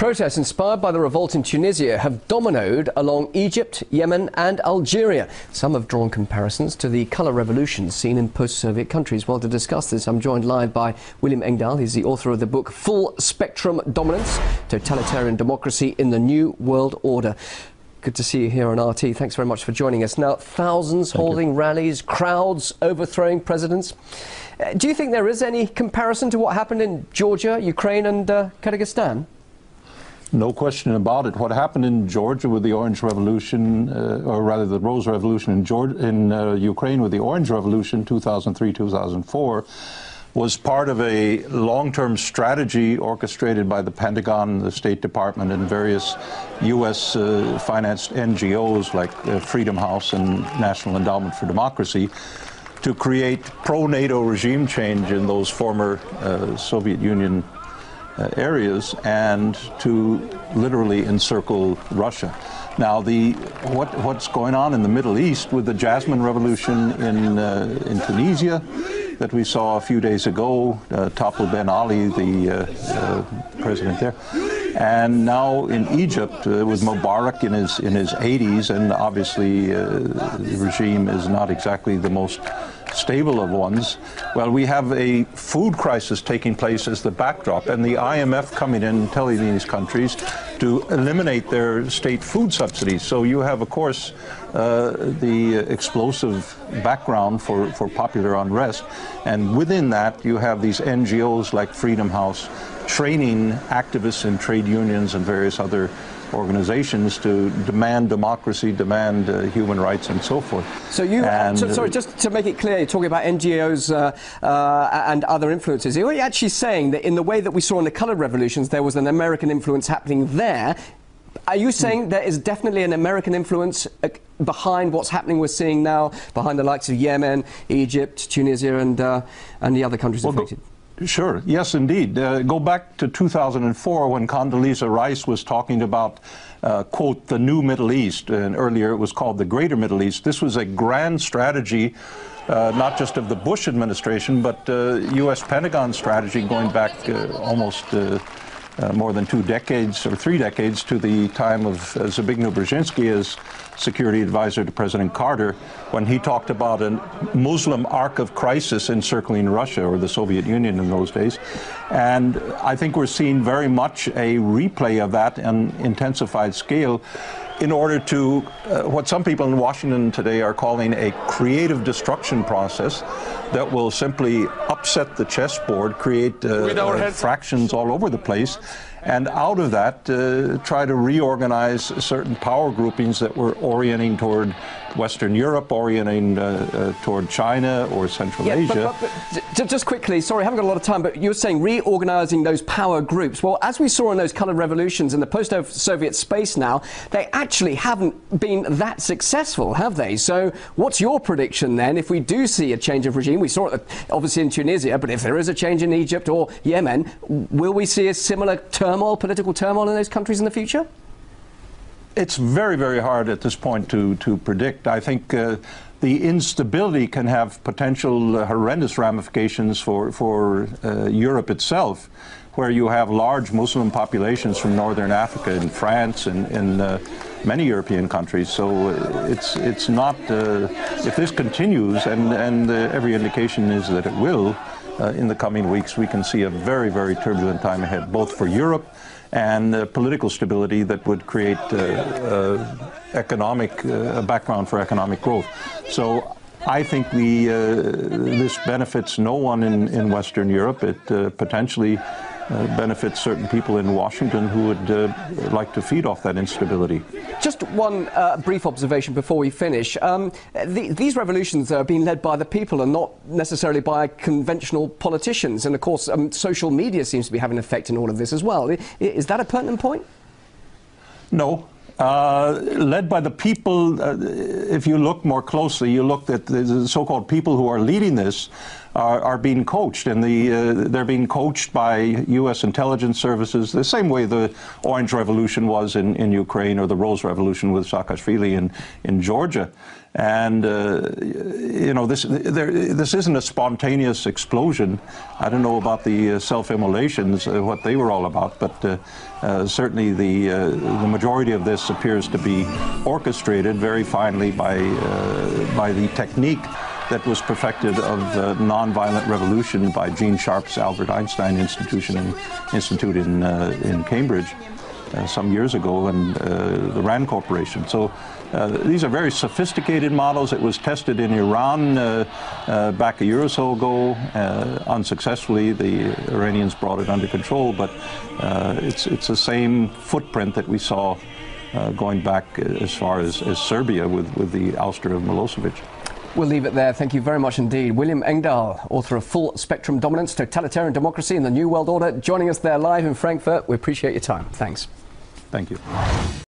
Protests inspired by the revolt in Tunisia have dominoed along Egypt, Yemen and Algeria. Some have drawn comparisons to the colour revolutions seen in post-Soviet countries. Well, to discuss this, I'm joined live by William Engdahl. He's the author of the book Full Spectrum Dominance, Totalitarian Democracy in the New World Order. Good to see you here on RT. Thanks very much for joining us. Now, thousands holding rallies, crowds overthrowing presidents. Do you think there is any comparison to what happened in Georgia, Ukraine and Kyrgyzstan? No question about it. What happened in Georgia with the Orange Revolution, or rather the Rose Revolution in Ukraine with the Orange Revolution, 2003-2004, was part of a long-term strategy orchestrated by the Pentagon, the State Department, and various U.S.-financed NGOs like Freedom House and National Endowment for Democracy to create pro-NATO regime change in those former Soviet Union areas and to literally encircle Russia. Now, what's going on in the Middle East with the Jasmine Revolution in Tunisia that we saw a few days ago, toppled Ben Ali, the president there, and now in Egypt with Mubarak in his 80s, and obviously the regime is not exactly the most stable of ones. Well, we have a food crisis taking place as the backdrop, and the IMF coming in telling these countries to eliminate their state food subsidies. So you have, of course, the explosive background for popular unrest, and within that you have these NGOs like Freedom House training activists in trade unions and various other organizations to demand democracy, demand human rights, and so forth. So sorry, just to make it clear, you're talking about NGOs and other influences. Are you actually saying that in the way that we saw in the colour revolutions, there was an American influence happening there? Are you saying there is definitely an American influence behind what's happening we're seeing now, behind the likes of Yemen, Egypt, Tunisia, and the other countries affected? Sure. Yes, indeed. Go back to 2004 when Condoleezza Rice was talking about, quote, the new Middle East, and earlier it was called the Greater Middle East. This was a grand strategy, not just of the Bush administration, but U.S. Pentagon strategy going back almost more than 2 decades or 3 decades to the time of Zbigniew Brzezinski as security advisor to President Carter, when he talked about a Muslim arc of crisis encircling Russia, or the Soviet Union in those days. And I think we're seeing very much a replay of that on intensified scale in order to what some people in Washington today are calling a creative destruction process that will simply upset the chessboard, create fractions all over the place, and out of that try to reorganize certain power groupings that were orienting toward Western Europe, orienting toward China or Central Asia. But just quickly, sorry, I haven't got a lot of time, but you're saying reorganizing those power groups. Well, as we saw in those colour revolutions in the post-Soviet space now, they actually haven't been that successful, have they? So what's your prediction then if we do see a change of regime? We saw it obviously in Tunisia, but if there is a change in Egypt or Yemen, will we see a similar turmoil, political turmoil in those countries in the future? It's very, very hard at this point to predict. I think the instability can have potential horrendous ramifications for Europe itself, where you have large Muslim populations from northern Africa and France and in many European countries. So it's not, if this continues, and every indication is that it will, in the coming weeks, we can see a very, very turbulent time ahead, both for Europe and political stability that would create a background for economic growth. So I think this benefits no one in Western Europe. It potentially benefits certain people in Washington who would like to feed off that instability. Just one brief observation before we finish. These revolutions are being led by the people and not necessarily by conventional politicians. And of course, social media seems to be having an effect in all of this as well. Is that a pertinent point? No. Led by the people, if you look more closely, you look at the so-called people who are leading this are being coached, and they're being coached by U.S. intelligence services, the same way the Orange Revolution was in Ukraine, or the Rose Revolution with Saakashvili in Georgia. And this isn't a spontaneous explosion. I don't know about the self-immolations, what they were all about, but certainly the majority of this appears to be orchestrated very finely by the technique that was perfected of nonviolent revolution by Gene Sharp's Albert Einstein Institute in Cambridge some years ago, and the RAND Corporation. So these are very sophisticated models. It was tested in Iran back a year or so ago. Unsuccessfully, the Iranians brought it under control, but it's the same footprint that we saw going back as far as Serbia with the ouster of Milosevic. We'll leave it there. Thank you very much indeed. William Engdahl, author of Full Spectrum Dominance, Totalitarian Democracy and the New World Order, joining us there live in Frankfurt. We appreciate your time. Thanks. Thank you.